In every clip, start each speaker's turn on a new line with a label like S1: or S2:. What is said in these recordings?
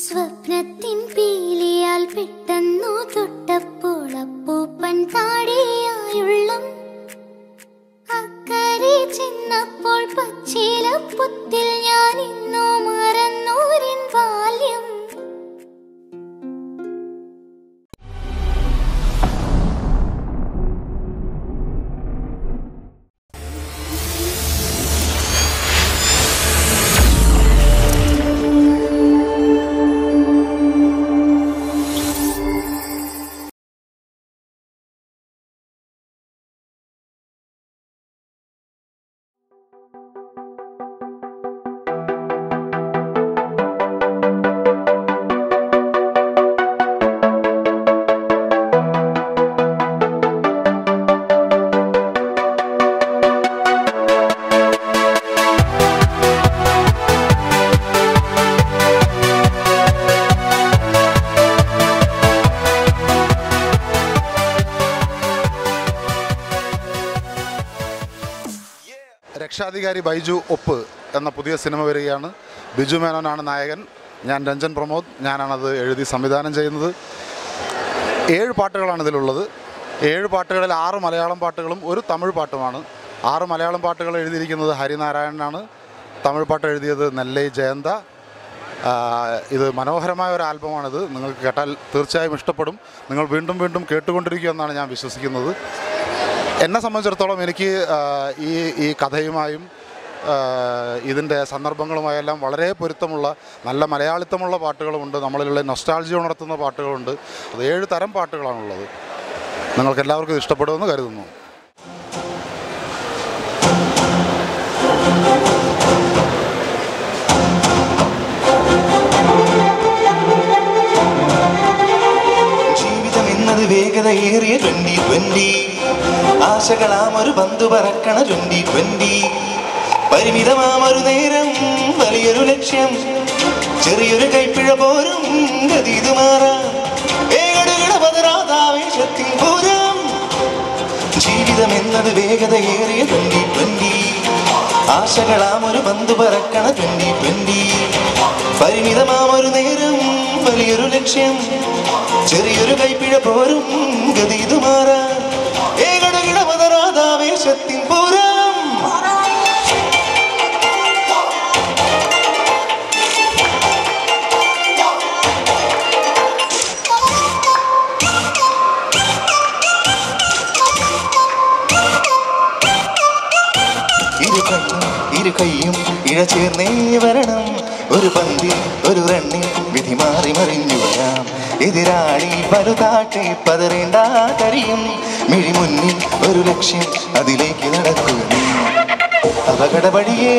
S1: സ്വപ്നത്തിൻ പീലിയാൽ പെട്ടെന്നു തൊട്ടപ്പോൾ അപ്പൂപ്പൻ താടിയായുള്ളം അക്കരെ ചെന്നപ്പോൾ പച്ചിലപ്പുത്തിൽ ഞാൻ ഇന്നു മറന്നൂരിൻ ബാല്യം.
S2: രക്ഷാധികാരി ബൈജു ഒപ്പ് എന്ന പുതിയ സിനിമ വരികയാണ്. ബിജു മേനോനാണ് നായകൻ. ഞാൻ രഞ്ജൻ പ്രമോദ്. ഞാനാണത് എഴുതി സംവിധാനം ചെയ്യുന്നത്. 7 പാട്ടുകളാണ് ഇതിലുള്ളത്. 7 പാട്ടുകളിൽ 6 മലയാളം പാട്ടുകളും ഒരു തമിഴ് പാട്ടുമാണ്. 6 മലയാളം പാട്ടുകൾ എഴുതിയിരിക്കുന്നത് ഹരിനാരായണനാണ്. തമിഴ് പാട്ട് എഴുതിയത് നെല്ലൈ ജയന്ത. ഇത് മനോഹരമായ ഒരു ആൽബമാണിത്. നിങ്ങൾക്ക് കേട്ടാൽ തീർച്ചയായും ഇഷ്ടപ്പെടും. നിങ്ങൾ വീണ്ടും വീണ്ടും കേട്ടുകൊണ്ടിരിക്കുമെന്നാണ് ഞാൻ വിശ്വസിക്കുന്നത്. എന്നെ സംബന്ധിച്ചിടത്തോളം എനിക്ക് ഈ കഥയുമായും ഇതിൻ്റെ സന്ദർഭങ്ങളുമായെല്ലാം വളരെ പൊരുത്തമുള്ള നല്ല മലയാളിത്തമുള്ള പാട്ടുകളുമുണ്ട്. നമ്മളിലുള്ള നൊസ്റ്റാൾജിയ ഉണർത്തുന്ന പാട്ടുകളുണ്ട്. അത് 7 തരം പാട്ടുകളാണുള്ളത്. നിങ്ങൾക്കെല്ലാവർക്കും ഇത് ഇഷ്ടപ്പെടുമെന്ന് കരുതുന്നു.
S3: ജീവിതം എന്നത് വേഗതയേറിയ 2020. ആശകളാമൊരു പന്തു പറക്കണ 2020. പരിമിതമാമൊരു നേരം വലിയൊരു ലക്ഷ്യം. ചെറിയൊരു കൈപ്പിഴ പോരും ഗതിതു മാറാം. ഏകടകിടപതരാതാവേശത്തിൻ പൂരം. ജീവിതം എന്നത് വേഗതയേറിയ 2020. ആശകളാമൊരു പന്തു പറക്കണ 2020. പരിമിതമാമൊരു നേരം വലിയൊരു ലക്ഷ്യം. ചെറിയൊരു കൈപ്പിഴ പോരും ഗതിതു മാറാം. ഏകടകിടപതരാതാവേശത്തിൻ പൂരം. ഇരു കൈയും ഇഴ ചേർന്നേ വരണം. ഒരു പന്തിൽ ഒരു റണ്ണിൽ വിധി മാറി മറിഞ്ഞു വരാം. എതിരാളി പലുതാട്ടെ പതറേണ്ട കരിയും. മിഴി മുന്നിൽ ഒരു ലക്ഷ്യം അതിലേക്ക് നടക്കുക. അപകടപടിയേ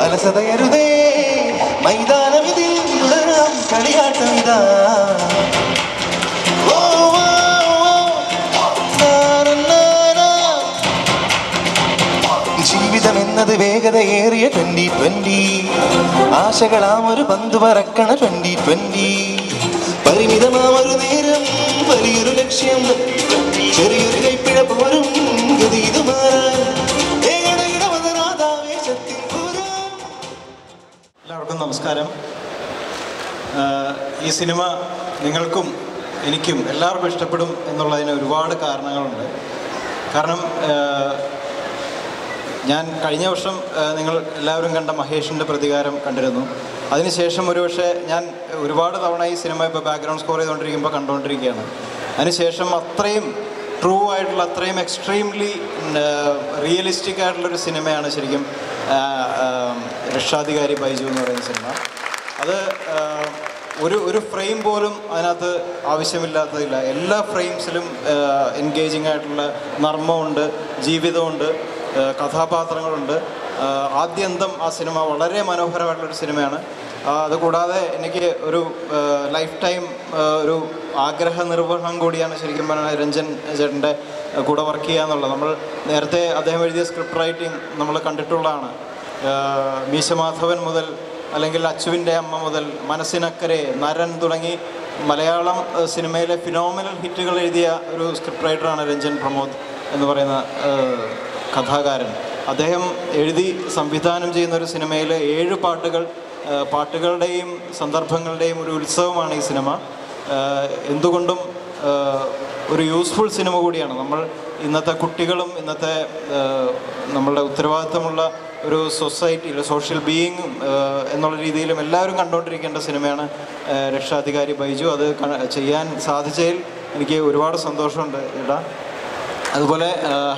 S3: അലസതയരുതേ. മൈതാനമിതിൽ തുടരാം കളിയാട്ടമിതാ. ജീവിതം എന്നത് വേഗതയേറിയ 2020. ആശകളാമൊരു പന്തു പറക്കണ 2020. പരിമിതമാമൊരു നേരം വലിയൊരു ലക്ഷ്യം. ചെറിയൊരു കൈപ്പിഴ പോരും ഗതിതു മാറാൻ.
S4: എല്ലാവർക്കും നമസ്കാരം. ഈ സിനിമ നിങ്ങൾക്കും എനിക്കും എല്ലാവർക്കും ഇഷ്ടപ്പെടും എന്നുള്ളതിന് ഒരുപാട് കാരണങ്ങളുണ്ട്. കാരണം ഞാൻ കഴിഞ്ഞ വർഷം നിങ്ങൾ എല്ലാവരും കണ്ട മഹേഷിൻ്റെ പ്രതികാരം കണ്ടിരുന്നു. അതിനുശേഷം ഒരുപക്ഷെ ഞാൻ ഒരുപാട് തവണ ഈ സിനിമ ഇപ്പോൾ ബാക്ക്ഗ്രൗണ്ട് സ്കോർ ചെയ്തുകൊണ്ടിരിക്കുമ്പോൾ കണ്ടുകൊണ്ടിരിക്കുകയാണ്. അതിനുശേഷം അത്രയും ട്രൂ ആയിട്ടുള്ള, അത്രയും എക്സ്ട്രീംലി റിയലിസ്റ്റിക് ആയിട്ടുള്ളൊരു സിനിമയാണ് ശരിക്കും രക്ഷാധികാരി ബൈജു എന്ന് പറയുന്ന സിനിമ. അത് ഒരു ഫ്രെയിം പോലും അതിനകത്ത് ആവശ്യമില്ലാത്തതില്ല. എല്ലാ ഫ്രെയിംസിലും എൻഗേജിങ് ആയിട്ടുള്ള നർമ്മമുണ്ട്, ജീവിതമുണ്ട്, കഥാപാത്രങ്ങളുണ്ട്. ആദ്യന്തം ആ സിനിമ വളരെ മനോഹരമായിട്ടുള്ളൊരു സിനിമയാണ്. അതുകൂടാതെ എനിക്ക് ഒരു ലൈഫ് ടൈം ഒരു ആഗ്രഹ നിർവഹണം കൂടിയാണ് ശരിക്കും പറഞ്ഞാൽ രഞ്ജൻ ചേട്ടൻ്റെ കൂടെ വർക്ക് ചെയ്യുക എന്നുള്ളത്. നമ്മൾ നേരത്തെ അദ്ദേഹം എഴുതിയ സ്ക്രിപ്റ്റ് റൈറ്റിംഗ് നമ്മൾ കണ്ടിട്ടുള്ളതാണ്. മീശമാധവൻ മുതൽ അല്ലെങ്കിൽ അച്ചുവിൻ്റെ അമ്മ മുതൽ മനസ്സിനക്കരെ, നരൻ തുടങ്ങി മലയാളം സിനിമയിലെ ഫിനോമിനൽ ഹിറ്റുകൾ എഴുതിയ ഒരു സ്ക്രിപ്റ്റ് റൈറ്ററാണ് രഞ്ജൻ പ്രമോദ് എന്ന് പറയുന്ന കഥാകാരൻ. അദ്ദേഹം എഴുതി സംവിധാനം ചെയ്യുന്ന ഒരു സിനിമയിലെ 7 പാട്ടുകൾ പാട്ടുകളുടെയും സന്ദർഭങ്ങളുടെയും ഒരു ഉത്സവമാണ് ഈ സിനിമ. എന്തുകൊണ്ടും ഒരു യൂസ്ഫുൾ സിനിമ കൂടിയാണ്. നമ്മൾ ഇന്നത്തെ കുട്ടികളും ഇന്നത്തെ നമ്മളുടെ ഉത്തരവാദിത്തമുള്ള ഒരു സൊസൈറ്റിയിൽ സോഷ്യൽ ബീയിങ് എന്നുള്ള രീതിയിലും എല്ലാവരും കണ്ടുകൊണ്ടിരിക്കേണ്ട സിനിമയാണ് രക്ഷാധികാരി ബൈജു. അത് ചെയ്യാൻ സാധിച്ചതിൽ എനിക്ക് ഒരുപാട് സന്തോഷമുണ്ട് ഇടാ. അതുപോലെ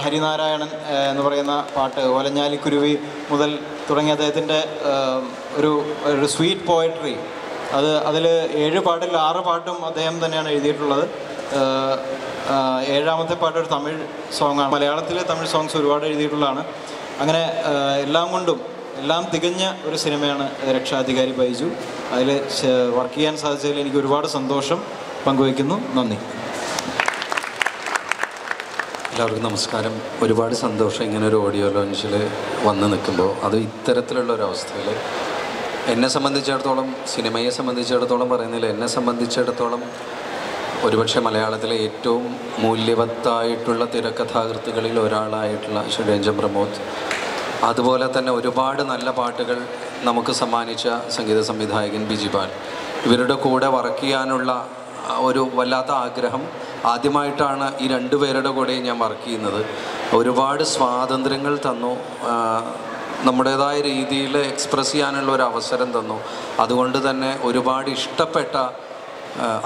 S4: ഹരിനാരായണൻ എന്ന് പറയുന്ന പാട്ട് വലഞ്ഞാലിക്കുരുവി മുതൽ തുടങ്ങിയ അദ്ദേഹത്തിൻ്റെ ഒരു സ്വീറ്റ് പോയട്രി, അതിൽ 7 പാട്ടിൽ 6 പാട്ടും അദ്ദേഹം തന്നെയാണ് എഴുതിയിട്ടുള്ളത്. 7ാമത്തെ പാട്ട് ഒരു തമിഴ് സോങ്ങാണ്. മലയാളത്തിലെ തമിഴ് സോങ്സ് ഒരുപാട് എഴുതിയിട്ടുള്ളതാണ്. അങ്ങനെ എല്ലാം തികഞ്ഞ ഒരു സിനിമയാണ് രക്ഷാധികാരി ബൈജു. അതിൽ വർക്ക് ചെയ്യാൻ സാധിച്ചതിൽ എനിക്ക് ഒരുപാട് സന്തോഷം പങ്കുവയ്ക്കുന്നു. നന്ദി.
S5: എല്ലാവർക്കും നമസ്കാരം. ഒരുപാട് സന്തോഷം ഇങ്ങനെ ഒരു ഓഡിയോ ലോഞ്ചിൽ വന്ന് നിൽക്കുമ്പോൾ, അത് ഇത്തരത്തിലുള്ളൊരവസ്ഥയിൽ എന്നെ സംബന്ധിച്ചിടത്തോളം, സിനിമയെ സംബന്ധിച്ചിടത്തോളം പറയുന്നില്ല, എന്നെ സംബന്ധിച്ചിടത്തോളം ഒരുപക്ഷെ മലയാളത്തിലെ ഏറ്റവും മൂല്യവത്തായിട്ടുള്ള തിരക്കഥാകൃത്തുകളിൽ ഒരാളായിട്ടുള്ള ശ്രീ രഞ്ജൻ പ്രമോദ്, അതുപോലെ തന്നെ ഒരുപാട് നല്ല പാട്ടുകൾ നമുക്ക് സമ്മാനിച്ച സംഗീത സംവിധായകൻ ബിജിപാൽ, ഇവരുടെ കൂടെ വർക്ക് ചെയ്യാനുള്ള ഒരു വല്ലാത്ത ആഗ്രഹം. ആദ്യമായിട്ടാണ് ഈ 2 പേരുടെ കൂടെ ഞാൻ വർക്ക് ചെയ്യുന്നത്. ഒരുപാട് സ്വാതന്ത്ര്യങ്ങൾ തന്നു, നമ്മുടേതായ രീതിയിൽ എക്സ്പ്രസ് ചെയ്യാനുള്ള ഒരു അവസരം തന്നു. അതുകൊണ്ട് തന്നെ ഒരുപാട് ഇഷ്ടപ്പെട്ട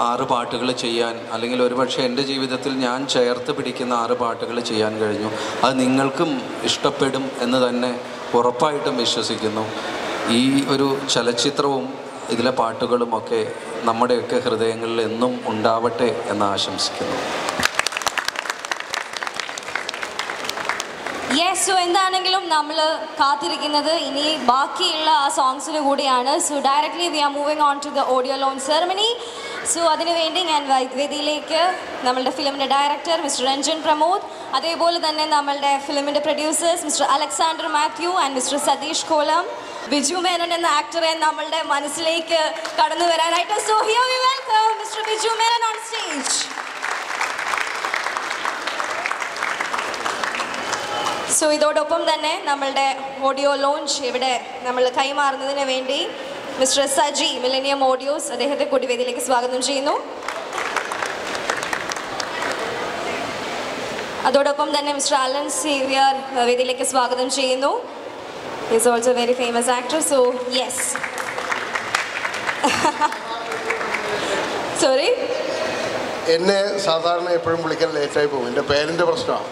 S5: 6 പാട്ടുകൾ ചെയ്യാൻ, അല്ലെങ്കിൽ ഒരുപക്ഷെ എൻ്റെ ജീവിതത്തിൽ ഞാൻ ചേർത്ത് പിടിക്കുന്ന 6 പാട്ടുകൾ ചെയ്യാൻ കഴിഞ്ഞു. അത് നിങ്ങൾക്കും ഇഷ്ടപ്പെടും എന്ന് തന്നെ ഉറപ്പായിട്ടും വിശ്വസിക്കുന്നു. ഈ ഒരു ചലച്ചിത്രവും ഇതിലെ പാട്ടുകളുമൊക്കെ നമ്മുടെയൊക്കെ ഹൃദയങ്ങളിൽ എന്നും ഉണ്ടാവട്ടെ എന്ന് ആശംസിക്കുന്നു.
S6: യെസ്, സോ എന്താണെങ്കിലും നമ്മൾ കാത്തിരിക്കുന്നത് ഇനി ബാക്കിയുള്ള ആ സോങ്സിന് കൂടിയാണ്. So directly we are moving on to the audio launch ceremony. So അതിനുവേണ്ടി ഞാൻ വേദിയിലേക്ക് നമ്മളുടെ ഫിലിമിൻ്റെ ഡയറക്ടർ മിസ്റ്റർ രഞ്ജൻ പ്രമോദ്, അതേപോലെ തന്നെ നമ്മളുടെ ഫിലിമിൻ്റെ producers mister Alexander Mathew and mister Satish Kolam, Biju Menon എന്ന ആക്ടറെ നമ്മളുടെ മനസ്സിലേക്ക് കടന്നു വരാനായിട്ട്. So here we welcome mister Biju Menon on stage. So ഇതോടൊപ്പം തന്നെ നമ്മളുടെ ഓഡിയോ ലോഞ്ച് ഇവിടെ നമ്മൾ കൈമാറുന്നതിന് വേണ്ടി മിസ്റ്റർ സജി മില്ലേനിയം ഓഡിയോസ്, അദ്ദേഹത്തെ കൂടി വേദിയിലേക്ക് സ്വാഗതം ചെയ്യുന്നു. അതോടൊപ്പം തന്നെ മിസ്റ്റർ അലൻ സേവ്യർ വേദിയിലേക്ക് സ്വാഗതം ചെയ്യുന്നു. He is also a very famous actor, so yes. Sorry?
S7: എന്നെ സാധാരണ എപ്പോഴും വിളിക്കാൻ ലേറ്റായി പോകും. എൻ്റെ പേരിൻ്റെ പ്രശ്നമാണ്.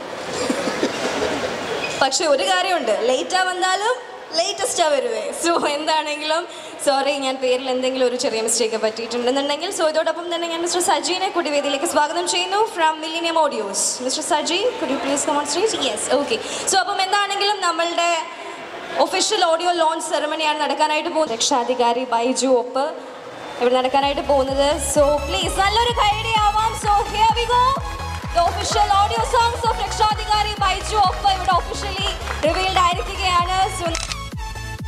S6: പക്ഷെ ഒരു കാര്യമുണ്ട്, ലേറ്റാ വന്നാലും ലേറ്റസ്റ്റാ വരുവേ. സോ എന്താണെങ്കിലും സോറി, ഞാൻ പേരിൽ എന്തെങ്കിലും ഒരു ചെറിയ മിസ്റ്റേക്ക് പറ്റിയിട്ടുണ്ടെന്നുണ്ടെങ്കിൽ. സോ ഇതോടൊപ്പം തന്നെ ഞാൻ മിസ്റ്റർ സജീനെ കൂടി വേദിയിലേക്ക് സ്വാഗതം ചെയ്യുന്നു from millennium audios. Mister Saji, could you please come on stage? Yes, okay. So അപ്പം എന്താണെങ്കിലും നമ്മളുടെ ഒഫീഷ്യൽ ഓഡിയോ ലോഞ്ച് സെറമണിയാണ് നടക്കാനായിട്ട് പോകുന്നത്. രക്ഷാധികാരി ബൈജു ഒപ്പ് ഇവിടെ നടക്കാനായിട്ട് പോകുന്നത്. സോ പ്ലീസ് നല്ലൊരു കൈയടിയാവാം. So here we go. The official audio songs of രക്ഷാധികാരി ബൈജു ഒപ്പ് ഇവിടെ ഒഫീഷ്യലി റിവീൽഡ് ആയിരിക്കുകയാണ്. സോ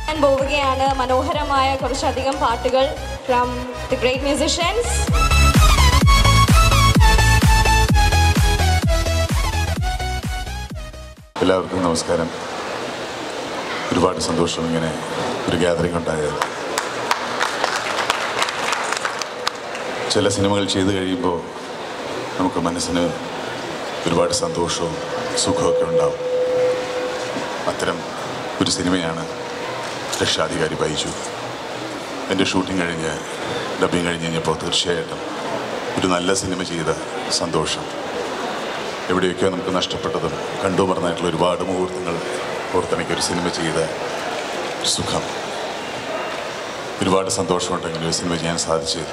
S6: ഞാൻ പോവുകയാണ് മനോഹരമായ കുറച്ചധികം പാട്ടുകൾ ഫ്രം ദി ഗ്രേറ്റ് മ്യൂസിഷ്യൻസ്.
S8: എല്ലാവർക്കും നമസ്കാരം. ഒരുപാട് സന്തോഷം ഇങ്ങനെ ഒരു ഗ്യാതറിംഗ് ഉണ്ടായത്. ചില സിനിമകൾ ചെയ്തു കഴിയുമ്പോൾ നമുക്ക് മനസ്സിന് ഒരുപാട് സന്തോഷവും സുഖമൊക്കെ ഉണ്ടാവും. അത്തരം ഒരു സിനിമയാണ് രക്ഷാധികാരി ബൈജു. എൻ്റെ ഷൂട്ടിംഗ് കഴിഞ്ഞ് ഡബ്ബിങ് കഴിഞ്ഞ് കഴിഞ്ഞപ്പോൾ തീർച്ചയായിട്ടും ഒരു നല്ല സിനിമ ചെയ്ത സന്തോഷം, എവിടെയൊക്കെയോ നമുക്ക് നഷ്ടപ്പെട്ടതും കണ്ടു മറന്നായിട്ടുള്ള ഒരുപാട് മുഹൂർത്തങ്ങൾ ഓർത്തെനിക്കൊരു സിനിമ ചെയ്ത സുഖം, ഒരുപാട് സന്തോഷമുണ്ടെങ്കിൽ ഒരു സിനിമ ചെയ്യാൻ സാധിച്ചു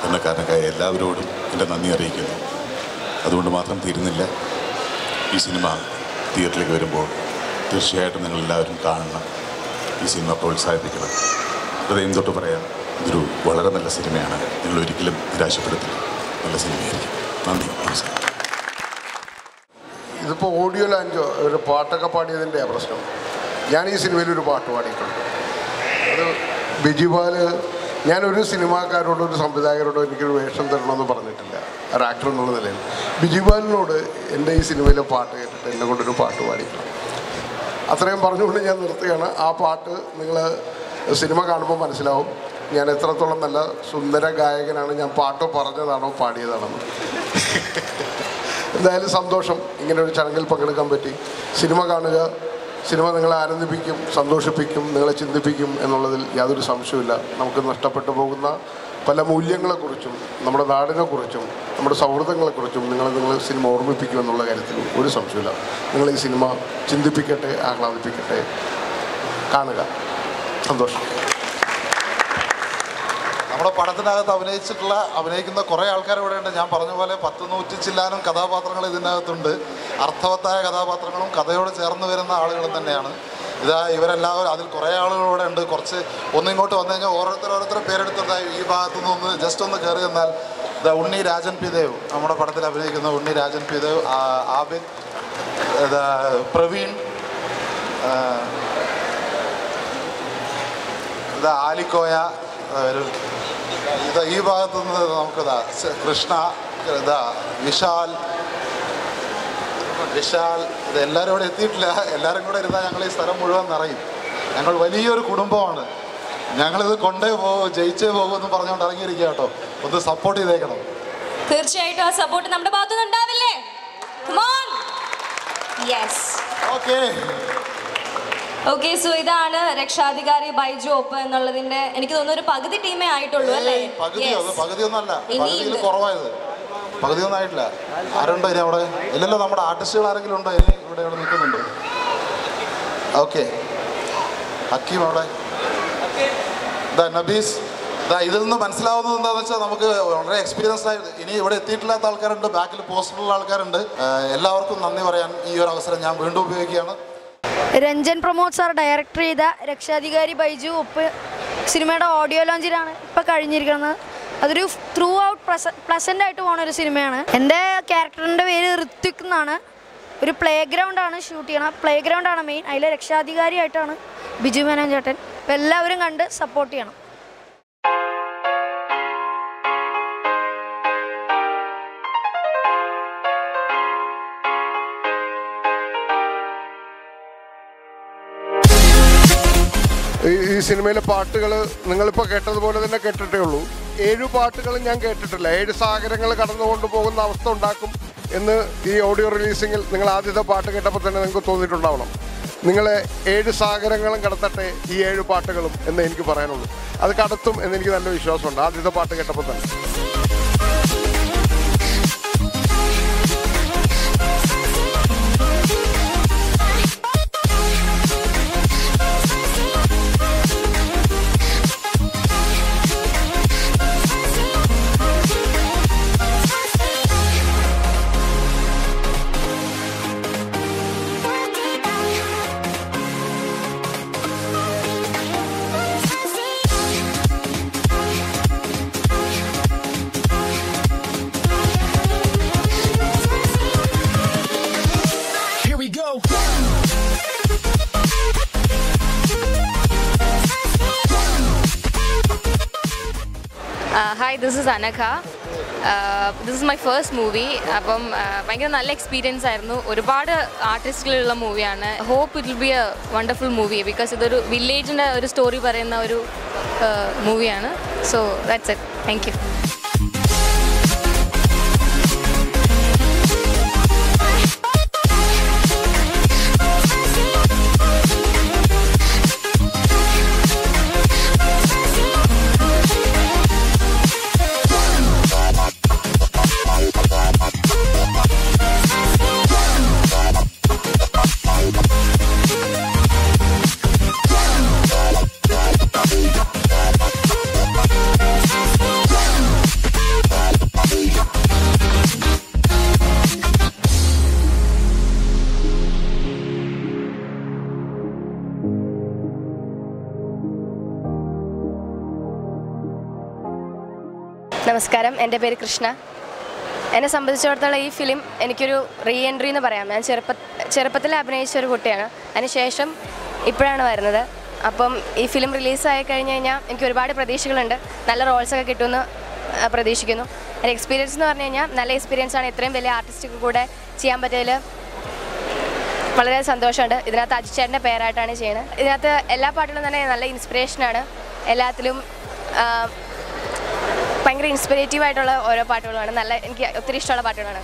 S8: എന്ന കാരണക്കായ എല്ലാവരോടും എൻ്റെ നന്ദി അറിയിക്കുന്നു. അതുകൊണ്ട് മാത്രം തീരുന്നില്ല, ഈ സിനിമ തിയേറ്ററിലേക്ക് വരുമ്പോൾ തീർച്ചയായിട്ടും നിങ്ങളെല്ലാവരും കാണണം, ഈ സിനിമ പ്രോത്സാഹിപ്പിക്കണം. ഹൃദയം തൊട്ട് പറയാം, ഇതൊരു വളരെ നല്ല സിനിമയാണ്. നിങ്ങൾ ഒരിക്കലും നിരാശപ്പെടുത്തില്ല, നല്ല സിനിമയായിരിക്കും. നന്ദി, നമസ്കാരം.
S7: ഇതിപ്പോൾ ഓഡിയോ ലാഞ്ചോ ഒരു പാട്ടൊക്കെ പാടിയതിൻ്റെ പ്രശ്നം. ഞാൻ ഈ സിനിമയിൽ ഒരു പാട്ട് പാടിയിട്ടുണ്ട്. അത് ബിജിപാൽ, ഞാനൊരു സിനിമാക്കാരോടോ ഒരു സംവിധായകരോടോ എനിക്കൊരു വേഷം തരണമെന്ന് പറഞ്ഞിട്ടില്ല, ഒരു ആക്ടർ എന്നുള്ള നിലയിൽ. ബിജിപാലിനോട് എൻ്റെ ഈ സിനിമയിലെ പാട്ട് കേട്ടിട്ട് എന്നെ കൊണ്ടൊരു പാട്ട് പാടിക്കണം. അത്രയും പറഞ്ഞുകൊണ്ട് ഞാൻ നിർത്തുകയാണ്. ആ പാട്ട് നിങ്ങൾ സിനിമ കാണുമ്പോൾ മനസ്സിലാവും ഞാൻ എത്രത്തോളം നല്ല സുന്ദര ഗായകനാണ്, ഞാൻ പാട്ട് പറഞ്ഞതാണോ പാടിയതാണെന്ന്. എന്തായാലും സന്തോഷം ഇങ്ങനെ ഒരു ചടങ്ങിൽ പങ്കെടുക്കാൻ പറ്റി. സിനിമ കാണുക, സിനിമ നിങ്ങളെ ആനന്ദിപ്പിക്കും, സന്തോഷിപ്പിക്കും, നിങ്ങളെ ചിന്തിപ്പിക്കും എന്നുള്ളതിൽ യാതൊരു സംശയമില്ല. നമുക്ക് നഷ്ടപ്പെട്ടു പോകുന്ന പല മൂല്യങ്ങളെക്കുറിച്ചും നമ്മുടെ നാടിനെക്കുറിച്ചും നമ്മുടെ സൗഹൃദങ്ങളെക്കുറിച്ചും നിങ്ങൾ സിനിമ ഓർമ്മിപ്പിക്കും എന്നുള്ള കാര്യത്തിൽ ഒരു സംശയമില്ല. നിങ്ങൾ ഈ സിനിമ ചിന്തിപ്പിക്കട്ടെ, ആഹ്ലാദിപ്പിക്കട്ടെ. കാണുക. സന്തോഷം.
S2: നമ്മുടെ പടത്തിനകത്ത് അഭിനയിക്കുന്ന കുറേ ആൾക്കാർ ഇവിടെ ഉണ്ട്. ഞാൻ പറഞ്ഞ പോലെ 100-100 ചില്ലാനും കഥാപാത്രങ്ങൾ ഇതിനകത്തുണ്ട്. അർത്ഥവത്തായ കഥാപാത്രങ്ങളും കഥയോട് ചേർന്ന് വരുന്ന ആളുകളും തന്നെയാണ്. ഇവരെല്ലാവരും അതിൽ കുറേ ആളുകൾ ഇവിടെ ഉണ്ട്. കുറച്ച് ഒന്നിങ്ങോട്ട് വന്നു കഴിഞ്ഞാൽ ഓരോരുത്തർ പേരെടുത്തതായി ഈ ഭാഗത്തു നിന്ന് ജസ്റ്റ് ഒന്ന് കയറി എന്നാൽ ഉണ്ണി രാജൻ പി ദേവ്, നമ്മുടെ പടത്തിൽ അഭിനയിക്കുന്ന ഉണ്ണി രാജൻ പി ദേവ്, ആബിദ്, പ്രവീൺ, ആലിക്കോയ, ഈ ഭാഗത്തു നിന്ന് നമുക്കിതാ കൃഷ്ണ, വിശാൽ, ഇത് എല്ലാവരും ഇവിടെ എത്തിയിട്ടില്ല. എല്ലാവരും കൂടെ ഇരുന്നാൽ ഞങ്ങൾ ഈ സ്ഥലം മുഴുവൻ നിറയും. ഞങ്ങൾ വലിയൊരു കുടുംബമാണ്. ഞങ്ങളിത് കൊണ്ടേ പോകും, ജയിച്ചേ പോകുമെന്ന് പറഞ്ഞുകൊണ്ട് ഇറങ്ങിയിരിക്കുക കേട്ടോ. ഒന്ന് സപ്പോർട്ട് ചെയ്തേക്കണം.
S6: തീർച്ചയായിട്ടും ആ സപ്പോർട്ട് നമ്മുടെ ഭാഗത്തുനിന്ന് ഉണ്ടാവില്ലേ? ഓക്കെ, സോ ഇതാണ് രക്ഷാധികാരി ബൈജു ഒപ്പ് എന്നുള്ളതിന്റെ എനിക്ക് തോന്നുന്നു ഒരു പകുതി ടീമേ ആയിട്ടുള്ളൂ അല്ലേ?
S2: പകുതിയൊന്നുമല്ല, പകുതിയിൽ കുറവായത്. പകുതിയൊന്നും ആയിട്ടില്ല. ആരുണ്ടോ ഇനി അവിടെ? ഇല്ലല്ലോ, നമ്മുടെ ആർട്ടിസ്റ്റുകൾ ആരെങ്കിലും ഉണ്ടോ ഇനി ഇവിടെ നിൽക്കുന്നുണ്ട്? ഓക്കെ, ഹക്കീം അവിടെ, നബീസ്. ഇതിൽ നിന്ന് മനസ്സിലാവുന്നത് എന്താണെന്ന് വെച്ചാൽ നമുക്ക് വളരെ എക്സ്പീരിയൻസ്ഡ് ആയി ഇനി ഇവിടെ എത്തിയിട്ടില്ലാത്ത ആൾക്കാരുണ്ട്, ബാക്കിൽ പോസ്റ്ററുള്ള ആൾക്കാരുണ്ട്. എല്ലാവർക്കും നന്ദി പറയാൻ ഈ ഒരു അവസരം ഞാൻ വീണ്ടും ഉപയോഗിക്കുകയാണ്.
S9: രഞ്ജൻ പ്രമോദ് സാർ ഡയറക്ടർ ചെയ്ത രക്ഷാധികാരി ബൈജു ഒപ്പ് സിനിമയുടെ ഓഡിയോ ലോഞ്ചിലാണ് ഇപ്പോൾ കഴിഞ്ഞിരിക്കുന്നത്. അതൊരു ത്രൂ ഔട്ട് പ്ലസൻ്റ് ആയിട്ട് പോകുന്ന ഒരു സിനിമയാണ്. എൻ്റെ ക്യാരക്ടറിൻ്റെ പേര് ഋത്വിക് എന്നാണ്. ഒരു പ്ലേ ഗ്രൗണ്ടാണ് ഷൂട്ട് ചെയ്യണം. പ്ലേ ഗ്രൗണ്ടാണ് മെയിൻ. അതിലെ രക്ഷാധികാരിയായിട്ടാണ് ബിജു മേനോൻ ചേട്ടൻ. അപ്പോൾ എല്ലാവരും കണ്ട് സപ്പോർട്ട് ചെയ്യണം.
S7: ഈ സിനിമയിലെ പാട്ടുകൾ നിങ്ങളിപ്പോൾ കേട്ടതുപോലെ തന്നെ കേട്ടിട്ടേ ഉള്ളൂ. 7 പാട്ടുകളും ഞാൻ കേട്ടിട്ടില്ല. 7 സാഗരങ്ങൾ കടന്നുകൊണ്ട് പോകുന്ന അവസ്ഥ ഉണ്ടാക്കും എന്ന് ഈ ഓഡിയോ റിലീസിങ്ങിൽ നിങ്ങൾ ആദ്യത്തെ പാട്ട് കേട്ടപ്പോൾ തന്നെ നിങ്ങൾക്ക് തോന്നിയിട്ടുണ്ടാവണം. നിങ്ങളെ 7 സാഗരങ്ങളും കടത്തട്ടെ ഈ 7 പാട്ടുകളും എന്ന് എനിക്ക് പറയാനുള്ളൂ. അത് കടത്തും എന്നെനിക്ക് നല്ല വിശ്വാസമുണ്ട് ആദ്യത്തെ പാട്ട് കേട്ടപ്പോൾ തന്നെ.
S10: Hi, this is Anakha. This is my first movie. അപ്പം ഭയങ്കര നല്ല എക്സ്പീരിയൻസ് ആയിരുന്നു. ഒരുപാട് ആർട്ടിസ്റ്റുകളുള്ള മൂവിയാണ്. Hope it will be a wonderful movie because ഇതൊരു വില്ലേജിൻ്റെ ഒരു സ്റ്റോറി പറയുന്ന ഒരു മൂവിയാണ്. So that's it. Thank you. നമസ്കാരം, എൻ്റെ പേര് കൃഷ്ണ. എന്നെ സംബന്ധിച്ചിടത്തോളം ഈ ഫിലിം എനിക്കൊരു റീ എൻട്രി എന്ന് പറയാം. ഞാൻ ചെറുപ്പത്തിൽ അഭിനയിച്ച ഒരു കുട്ടിയാണ്. അതിനുശേഷം ഇപ്പോഴാണ് വരുന്നത്. അപ്പം ഈ ഫിലിം റിലീസായി കഴിഞ്ഞ് കഴിഞ്ഞാൽ എനിക്ക് ഒരുപാട് പ്രതീക്ഷകളുണ്ട്. നല്ല റോൾസൊക്കെ കിട്ടുമെന്ന് പ്രതീക്ഷിക്കുന്നു. എൻ്റെ എക്സ്പീരിയൻസ് എന്ന് പറഞ്ഞു കഴിഞ്ഞാൽ നല്ല എക്സ്പീരിയൻസാണ്. ഇത്രയും വലിയ ആർട്ടിസ്റ്റൊക്കെ കൂടെ ചെയ്യാൻ പറ്റിയതിൽ വളരെ സന്തോഷമുണ്ട്. ഇതിനകത്ത് അജിച്ചേട്ടൻ്റെ പേരായിട്ടാണ് ചെയ്യുന്നത്. ഇതിനകത്ത് എല്ലാ പാട്ടുകളും തന്നെ നല്ല ഇൻസ്പിറേഷനാണ്. എല്ലാത്തിലും ഭയങ്കര ഇൻസ്പിറേറ്റീവായിട്ടുള്ള ഓരോ പാട്ടുകളുമാണ്. എനിക്ക് ഒത്തിരി ഇഷ്ടമുള്ള പാട്ടുകളാണ്.